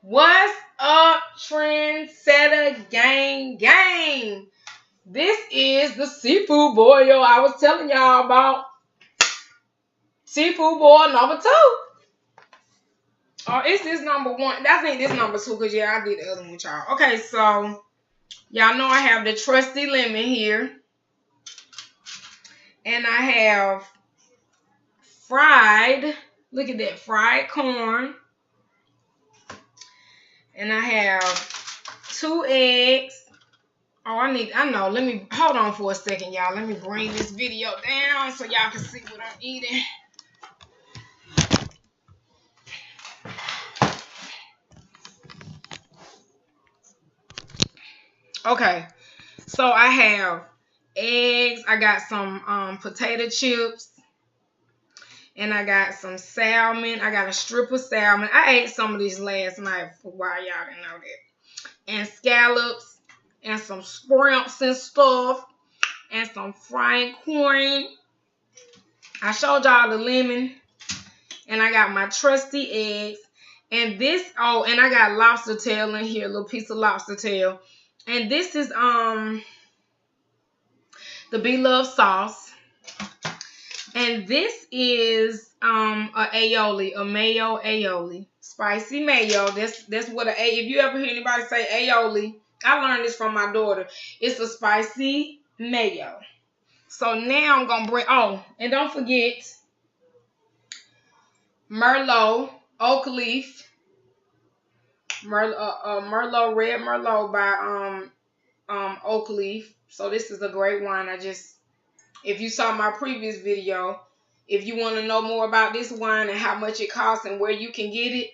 What's up, trendsetter gang? This is the seafood boil. Yo, I was telling y'all about seafood boil number 2. Oh, it's this number 1. I think this number 2 because, yeah, I did the other one with y'all. Okay, so y'all know I have the trusty lemon here. And I have fried, look at that, fried corn. And I have 2 eggs. Oh, I know. Let me, hold on for a second, y'all. Let me bring this video down so y'all can see what I'm eating. Okay, so I have eggs. I got some potato chips. And I got some salmon. I got a strip of salmon. I ate some of these last night for a while. Y'all didn't know that. And scallops. And some sprouts and stuff. And some fried corn. I showed y'all the lemon. And I got my trusty eggs. And this, oh, and I got lobster tail in here. A little piece of lobster tail. And this is the Beloved sauce. And this is a aioli, a mayo aioli, spicy mayo. That's what if you ever hear anybody say aioli, I learned this from my daughter. It's a spicy mayo. So now I'm gonna bring. Oh, and don't forget Merlot oak leaf, Merlot red Merlot by oak leaf. So this is a great wine. If you saw my previous video, if you want to know more about this wine and how much it costs and where you can get it,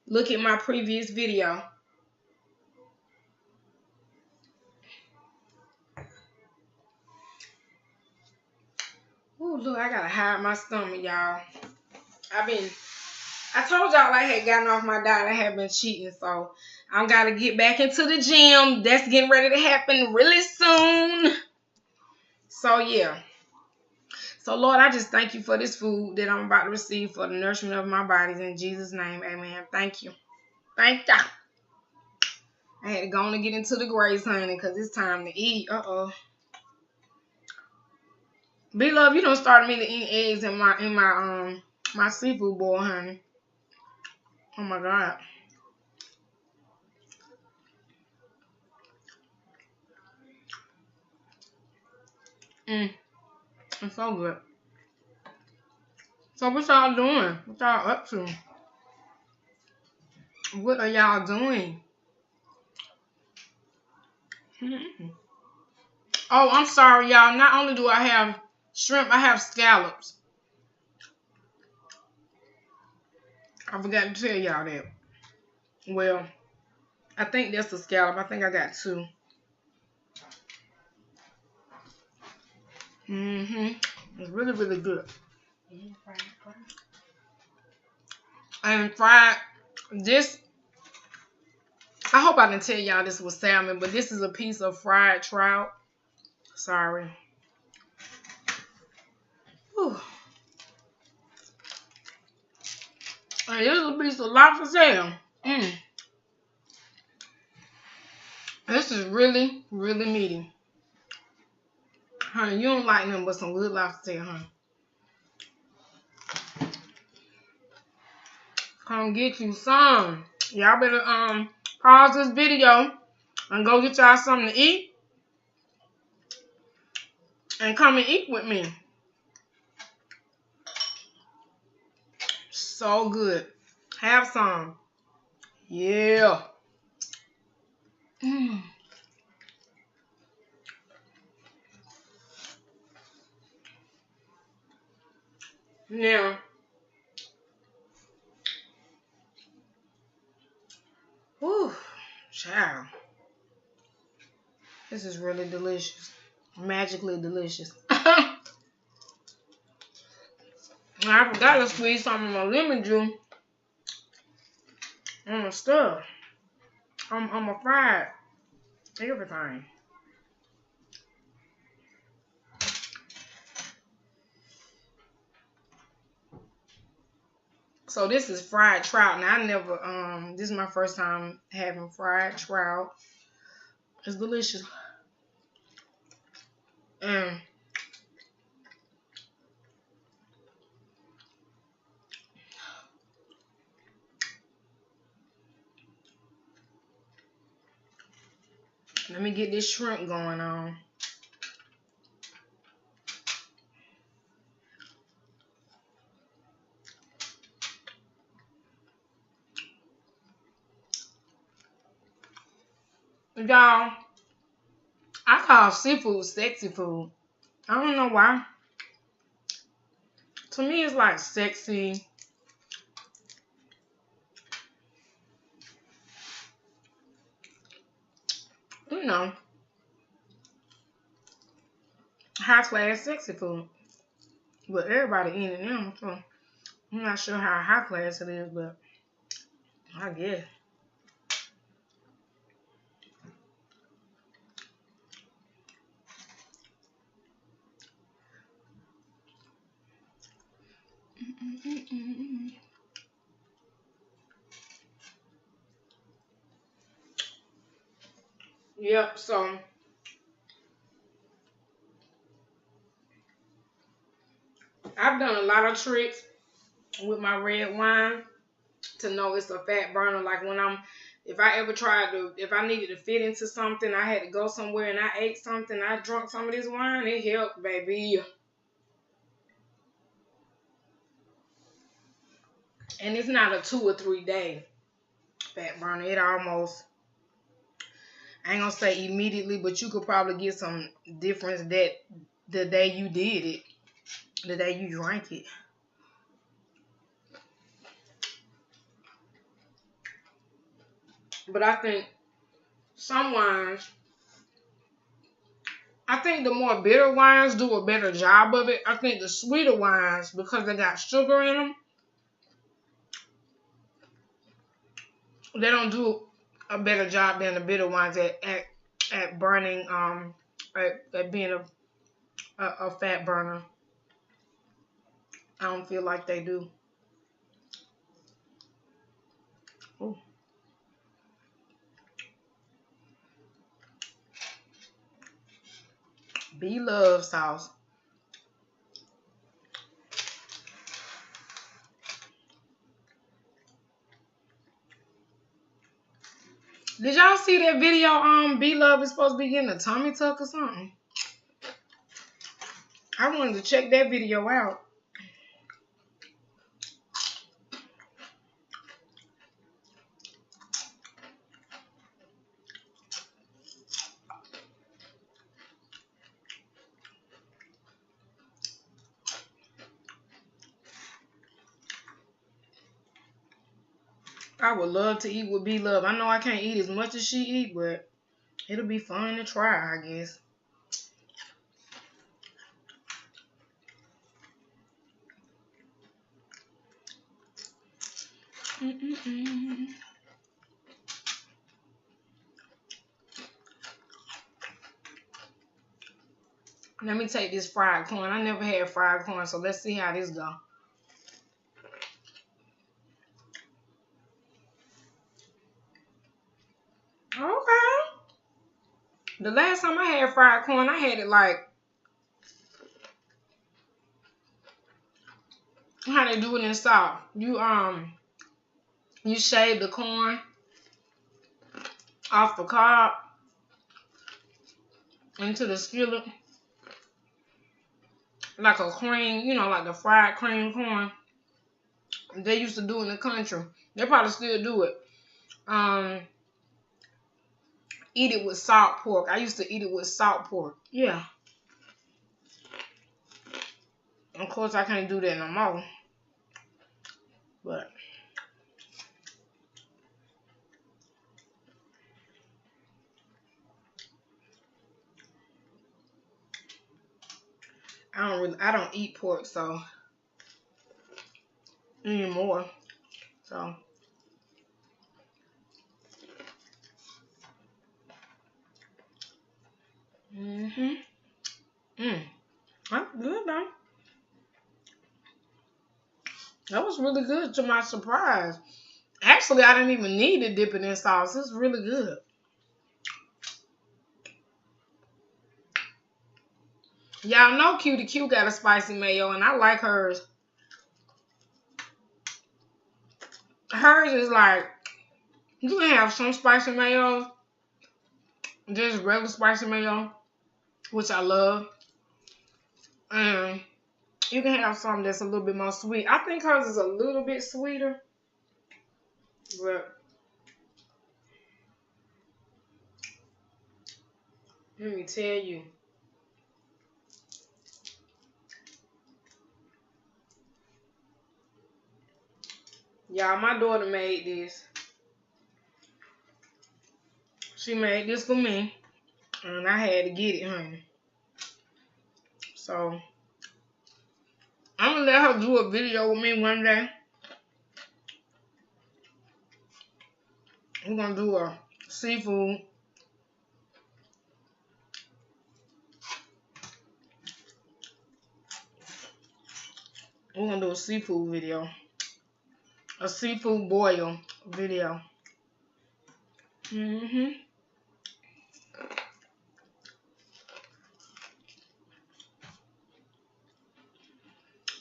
look at my previous video. Ooh, look, I gotta hide my stomach, y'all. I told y'all I had gotten off my diet. I have been cheating, so I gotta get back into the gym. That's getting ready to happen really soon. So, yeah. So, Lord, I just thank you for this food that I'm about to receive for the nourishment of my bodies. In Jesus' name, amen. Thank you. Thank you. I had to go on and get into the grace, honey, because it's time to eat. Beloved, you done started me to eat eggs in my seafood boil, honey. Oh, my God. It's so good. So what y'all doing? What y'all up to? What are y'all doing? Oh, I'm sorry, y'all. Not only do I have shrimp, I have scallops. I forgot to tell y'all that. Well, I think that's a scallop. I think I got 2. It's really, really good. And fried this. I hope I didn't tell y'all this was salmon, but this is a piece of fried trout. Sorry. Whew. And this is a piece of lobster tail. This is really, really meaty. Honey, you don't like nothing but some good lobster tail, honey. Come get you some. Y'all better pause this video and go get y'all something to eat. And come and eat with me. So good. Have some. Yeah. Now, whew, child. This is really delicious. Magically delicious. I forgot to squeeze some of my lemon juice on the stuff. I'm a fried everything. So this is fried trout. Now I never this is my first time having fried trout. It's delicious. Mm. Let me get this shrimp going on. Y'all, I call seafood sexy food. I don't know why. To me, it's like sexy. You know, high class sexy food. But everybody eating them, so I'm not sure how high class it is, but I guess. Yep, so I've done a lot of tricks with my red wine to know it's a fat burner. Like when if I needed to fit into something, I had to go somewhere and I ate something, I drank some of this wine, it helped, baby. And it's not a 2 or 3 day fat burner. It almost, I ain't gonna say immediately, but you could probably get some difference that the day you did it, the day you drank it. But I think some wines, I think the more bitter wines do a better job of it. I think the sweeter wines, because they got sugar in them, they don't do a better job than the bitter wines at burning, at being a fat burner. I don't feel like they do. Ooh. B-Love sauce. Did y'all see that video? B-Love is supposed to be getting a tummy tuck or something. I wanted to check that video out. I would love to eat with B-Love. I know I can't eat as much as she eat, but it'll be fun to try, I guess. Let me take this fried corn. I never had fried corn, so let's see how this go. Okay. The last time I had fried corn, I had it like how they do it in South. You shave the corn off the cob into the skillet, like a cream, like the fried cream corn they used to do in the country. They probably still do it. Eat it with salt pork. I used to eat it with salt pork. Yeah. Of course, I can't do that no more. But I don't eat pork so anymore. So that's good though. That was really good to my surprise. Actually, I didn't even need to dip it in sauce. It's really good. Y'all know Cutie Q got a spicy mayo, and I like hers. Hers is like, you can have some spicy mayo, just regular spicy mayo, which I love. And you can have some that's a little bit more sweet. I think hers is a little bit sweeter. But let me tell you. Y'all, my daughter made this. She made this for me. And I had to get it, honey. So, I'm going to let her do a video with me one day. We're going to do a seafood. We're going to do a seafood video. A seafood boil video.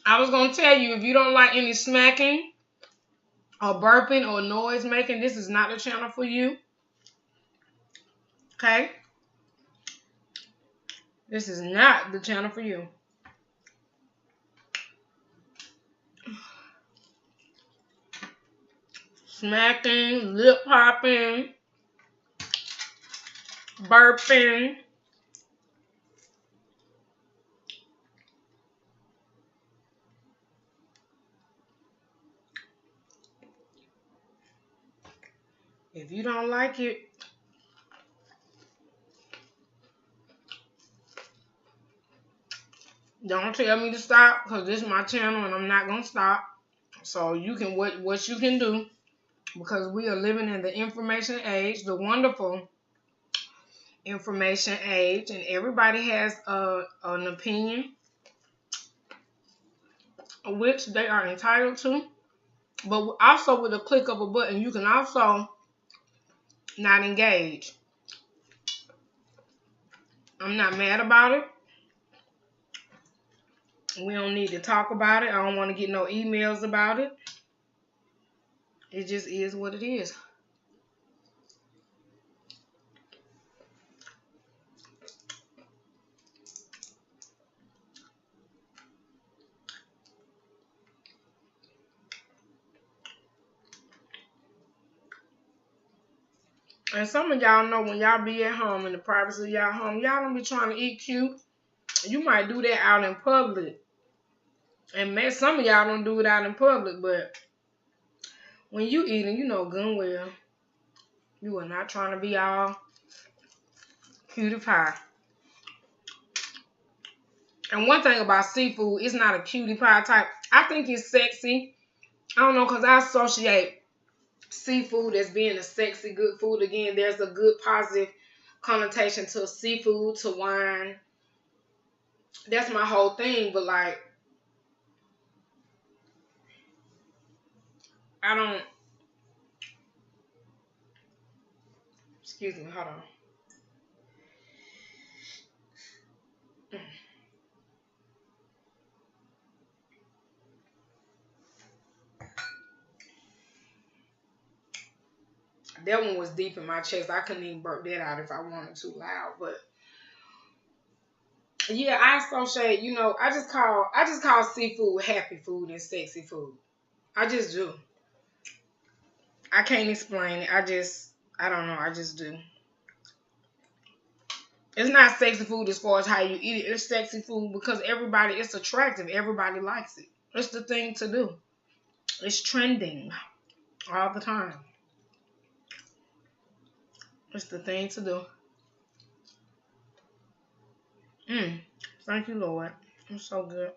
I was going to tell you, if you don't like any smacking or burping or noise making, this is not the channel for you. Okay? This is not the channel for you. Smacking, lip popping, burping. If you don't like it, don't tell me to stop, because this is my channel and I'm not going to stop. So you can, what you can do, because we are living in the information age, the wonderful information age, and everybody has an opinion, which they are entitled to. But also with a click of a button, you can also not engage. I'm not mad about it. We don't need to talk about it. I don't want to get no emails about it. It just is what it is. And some of y'all know when y'all be at home in the privacy of y'all home, y'all don't be trying to eat cute. You might do that out in public. And some of y'all don't do it out in public, but when you eating, you know good and well, you are not trying to be all cutie pie. And one thing about seafood, it's not a cutie pie type. I think it's sexy. I don't know, because I associate seafood as being a sexy, good food. Again, there's a good positive connotation to seafood, to wine. That's my whole thing. But like, I don't, excuse me, hold on. That one was deep in my chest. I couldn't even burp that out if I wanted too loud. But yeah, I associate, you know, I just call seafood happy food and sexy food. I just do. I can't explain it. I don't know. I just do. It's not sexy food as far as how you eat it. It's sexy food because it's attractive. Everybody likes it. It's the thing to do. It's trending all the time. It's the thing to do. Thank you, Lord. It's so good.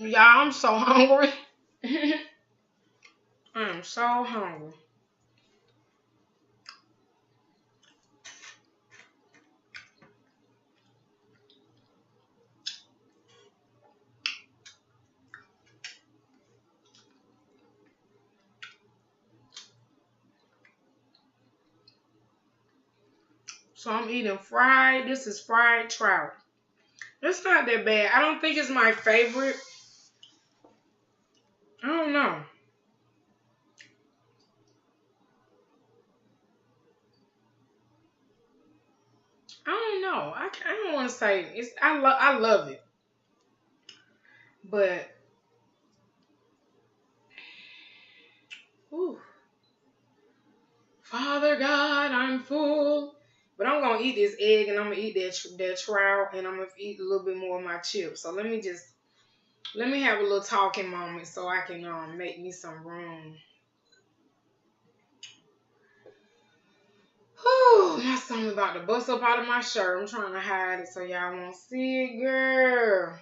Y'all, I'm so hungry. I'm so hungry. So I'm eating fried. This is fried trout. It's not that bad. I don't think it's my favorite. I don't know. I don't know. I don't want to say it's. I love it, but whew, Father God, I'm full. But I'm gonna eat this egg and I'm gonna eat that trout and I'm gonna eat a little bit more of my chips. So let me have a little talking moment so I can make me some room. Whew, my stomach about to bust up out of my shirt. I'm trying to hide it so y'all won't see it, girl.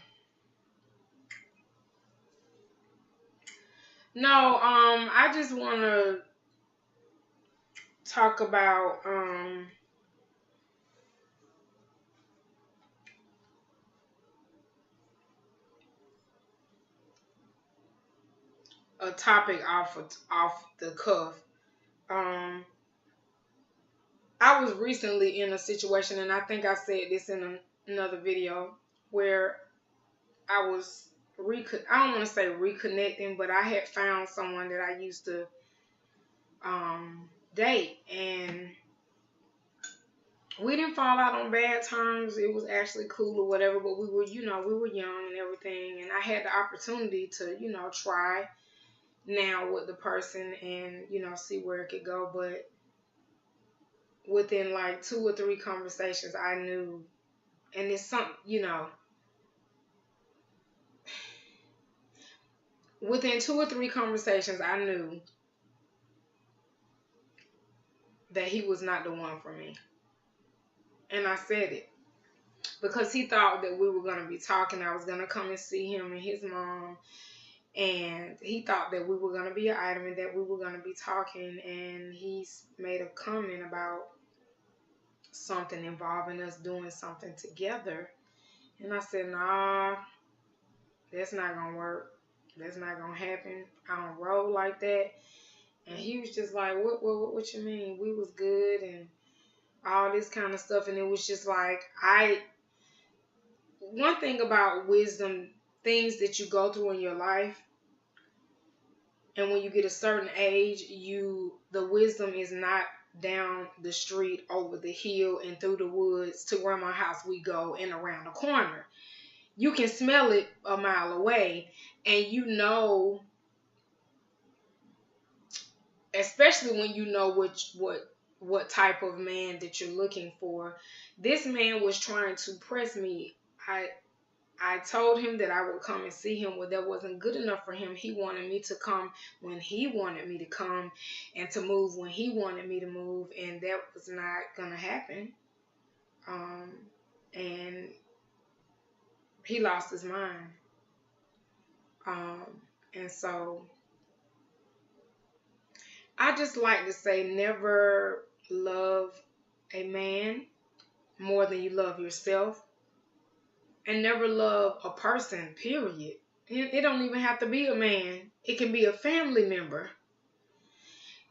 No, I just wanna talk about a topic off the cuff. Um, I was recently in a situation, and I think I said this in another video, where I was I don't want to say reconnecting, but I had found someone that I used to date, and we didn't fall out on bad terms. It was actually cool or whatever, but we were, we were young and everything, and I had the opportunity to, try now with the person and, see where it could go, but within like 2 or 3 conversations, I knew, and it's something, within 2 or 3 conversations, I knew that he was not the one for me. And I said it because he thought that we were going to be talking. I was going to come and see him and his mom. And he thought that we were going to be an item and that we were going to be talking. And he's made a comment about something involving us doing something together. And I said, nah, that's not going to work. That's not going to happen. I don't roll like that. And he was just like, what you mean? We was good and all this kind of stuff. And it was just like, one thing about wisdom, things that you go through in your life, and when you get a certain age, the wisdom is not down the street, over the hill, and through the woods to grandma's house we go and around the corner. You can smell it a mile away, and especially when you know what type of man that you're looking for. This man was trying to press me. I told him that I would come and see him. Well, that wasn't good enough for him. He wanted me to come when he wanted me to come and to move when he wanted me to move, and that was not going to happen. And he lost his mind. And so I just like to say, never love a man more than you love yourself. And never love a person, period. It don't even have to be a man. It can be a family member.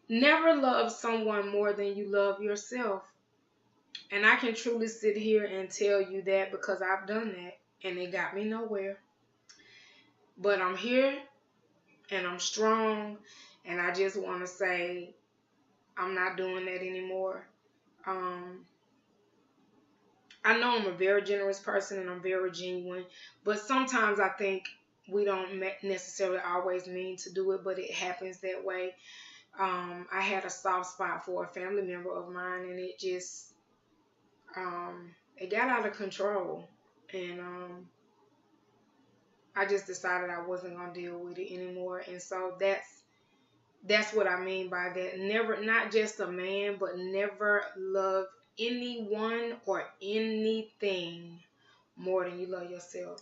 Never love someone more than you love yourself. And I can truly sit here and tell you that because I've done that. And it got me nowhere. But I'm here and I'm strong. And I just want to say I'm not doing that anymore. I know I'm a very generous person and I'm very genuine, but sometimes I think we don't necessarily always mean to do it, but it happens that way. I had a soft spot for a family member of mine, and it just, it got out of control, and I just decided I wasn't going to deal with it anymore, and so that's what I mean by that. Never, not just a man, but never love anyone or anything more than you love yourself.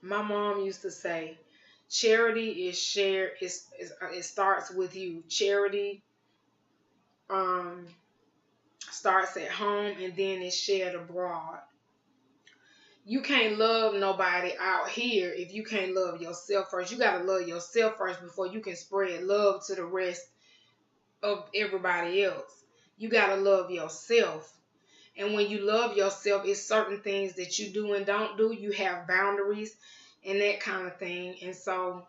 My mom used to say, charity is shared. It starts with you. Charity starts at home and then it's shared abroad. You can't love nobody out here if you can't love yourself first. You got to love yourself first before you can spread love to the rest of everybody else. You got to love yourself. And when you love yourself, it's certain things that you do and don't do. You have boundaries and that kind of thing. And so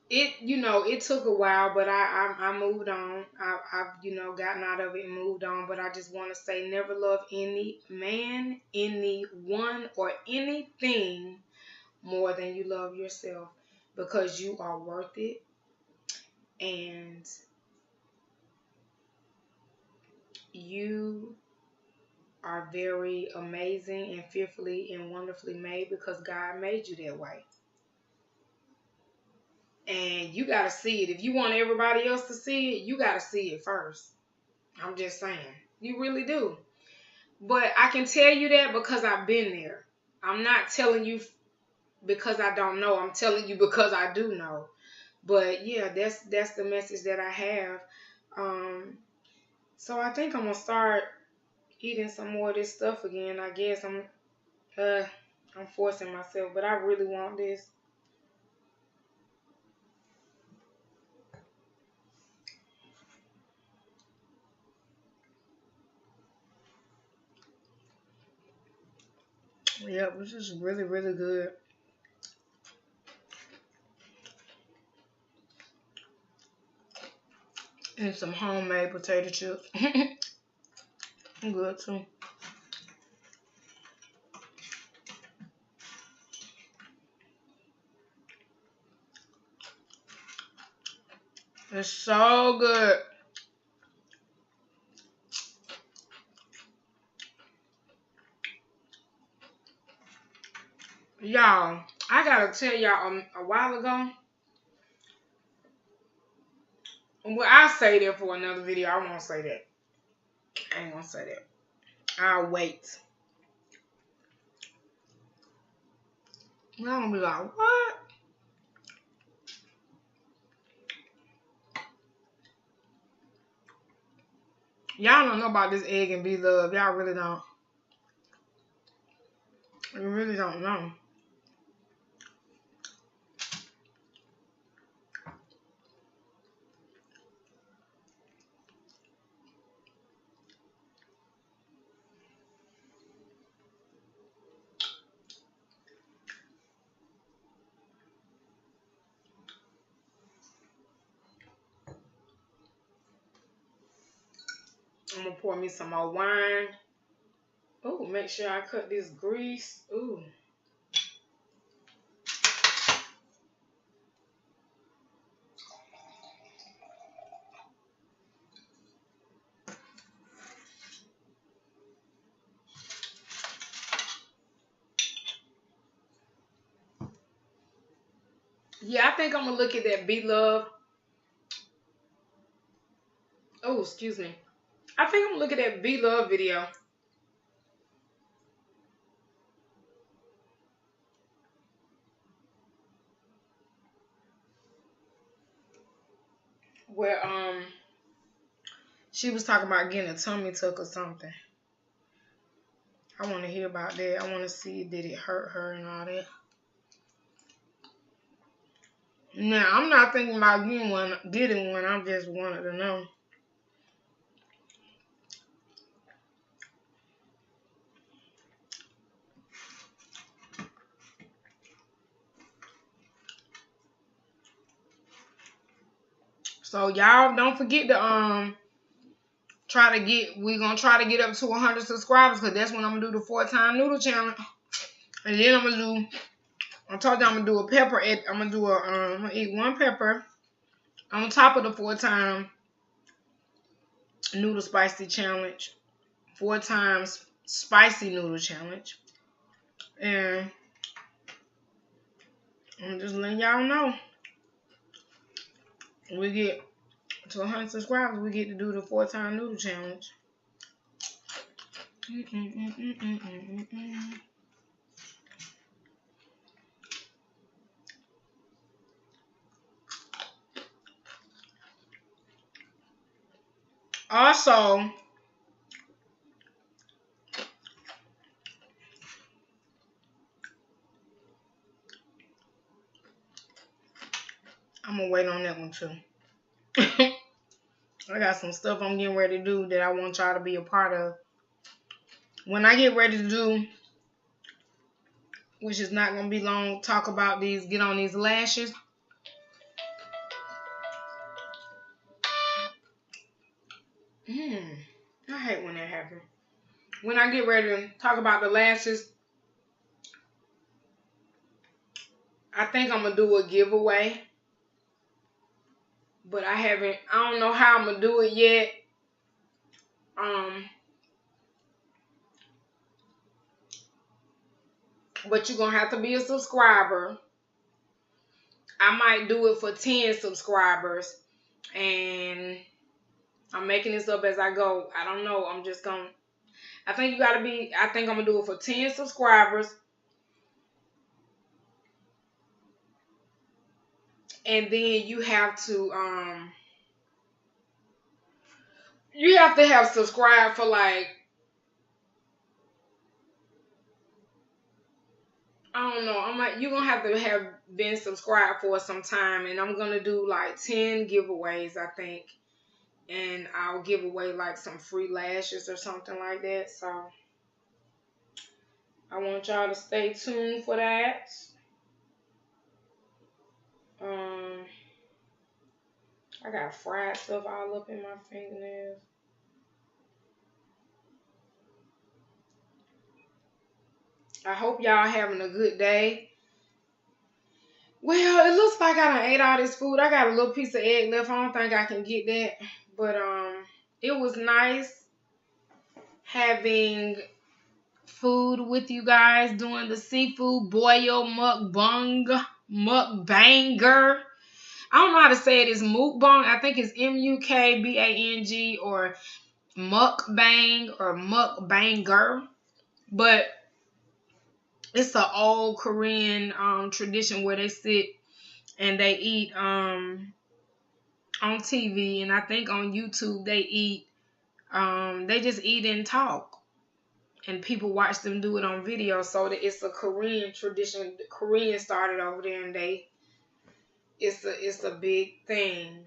it took a while, but I moved on. I've gotten out of it and moved on. But I just want to say, never love any man, anyone, or anything more than you love yourself, because you are worth it, and you are very amazing and fearfully and wonderfully made, because God made you that way. And you got to see it. If you want everybody else to see it, you got to see it first. I'm just saying. You really do. But I can tell you that because I've been there. I'm not telling you because I don't know. I'm telling you because I do know. But yeah, that's the message that I have. So I think I'm going to start eating some more of this stuff again. I guess I'm forcing myself, but I really want this. Yep, this is really, really good. And some homemade potato chips. Good too. It's so good. Y'all, I gotta tell y'all a while ago. Well, I'll say that for another video. I won't say that. I ain't gonna say that. I'll wait. Y'all gonna be like, what? Y'all don't know about this egg and be love. Y'all really don't. You really don't know. I'm gonna pour me some more wine. Ooh, make sure I cut this grease. Ooh. Yeah, I think I'm gonna look at that Be Love. Oh, excuse me. I think I'm gonna look at that Be Love video. Where she was talking about getting a tummy tuck or something. I want to hear about that. I want to see, did it hurt her and all that. Now, I'm not thinking about getting one. I just wanted to know. So y'all don't forget to we're gonna try to get up to 100 subscribers, because that's when I'm gonna do the 4-time noodle challenge. And then I told you I'm gonna do a pepper. I'm gonna eat one pepper on top of the 4-time noodle spicy challenge, 4 times spicy noodle challenge, and I'm just letting y'all know. We get to 100 subscribers, we get to do the 4-time noodle challenge. Also, I'm gonna wait on that one too. I got some stuff I'm getting ready to do that I want y'all to be a part of. When I get ready to do, which is not gonna be long, talk about these, get on these lashes. I hate when that happens. When I get ready to talk about the lashes, I think I'm gonna do a giveaway. But I don't know how I'm gonna do it yet. But you're gonna have to be a subscriber. I might do it for 10 subscribers. And I'm making this up as I go. I don't know. I think I'm gonna do it for 10 subscribers. And then you have to have subscribed for like, I don't know. You're gonna have to have been subscribed for some time, and I'm gonna do like 10 giveaways, I think. And I'll give away like some free lashes or something like that. So I want y'all to stay tuned for that. I got fried stuff all up in my fingernails. I hope y'all having a good day. Well, it looks like I done ate all this food. I got a little piece of egg left. I don't think I can get that. But it was nice having food with you guys, doing the seafood boil mukbanger. I don't know how to say it. It's mukbang. I think it's mukbang or mukbang or mukbanger. But it's an old Korean tradition where they sit and they eat on TV, and I think on YouTube they just eat and talk, and people watch them do it on video. So it's a Korean tradition. The Koreans started over there, and it's a big thing.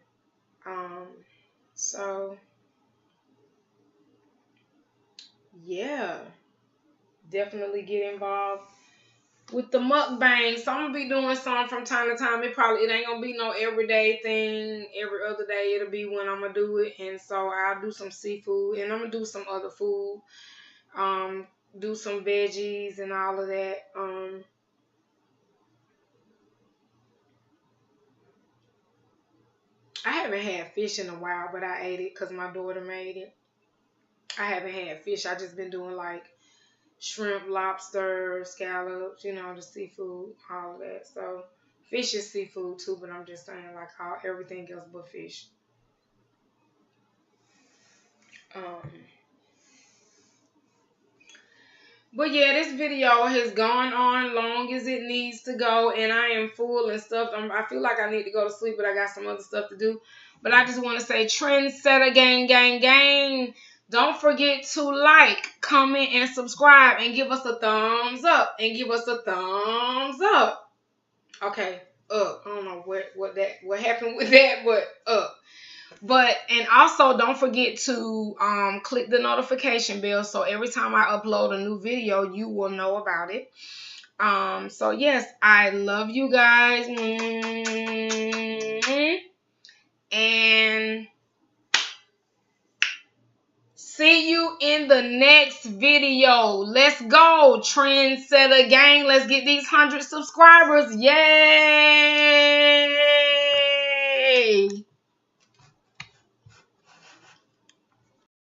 So yeah, definitely get involved with the mukbang. So I'm gonna be doing some from time to time. It ain't gonna be no everyday thing. Every other day it'll be when I'm gonna do it. And so I'll do some seafood, and I'm gonna do some other food. Do some veggies and all of that. I haven't had fish in a while, but I ate it because my daughter made it. I haven't had fish. I just been doing like shrimp, lobster, scallops, the seafood, all of that. So fish is seafood too, but I'm just saying like everything else but fish. But yeah, this video has gone on long as it needs to go, and I am full and stuff. I feel like I need to go to sleep, but I got some other stuff to do. But I just want to say, Trendsetter gang, gang, gang. Don't forget to like, comment, and subscribe, and give us a thumbs up, and give us a thumbs up. Okay, up. I don't know what happened with that, but up. And also don't forget to click the notification bell, so every time I upload a new video, you will know about it. So yes, I love you guys. And see you in the next video. Let's go, Trendsetter gang. Let's get these 100 subscribers. Yay!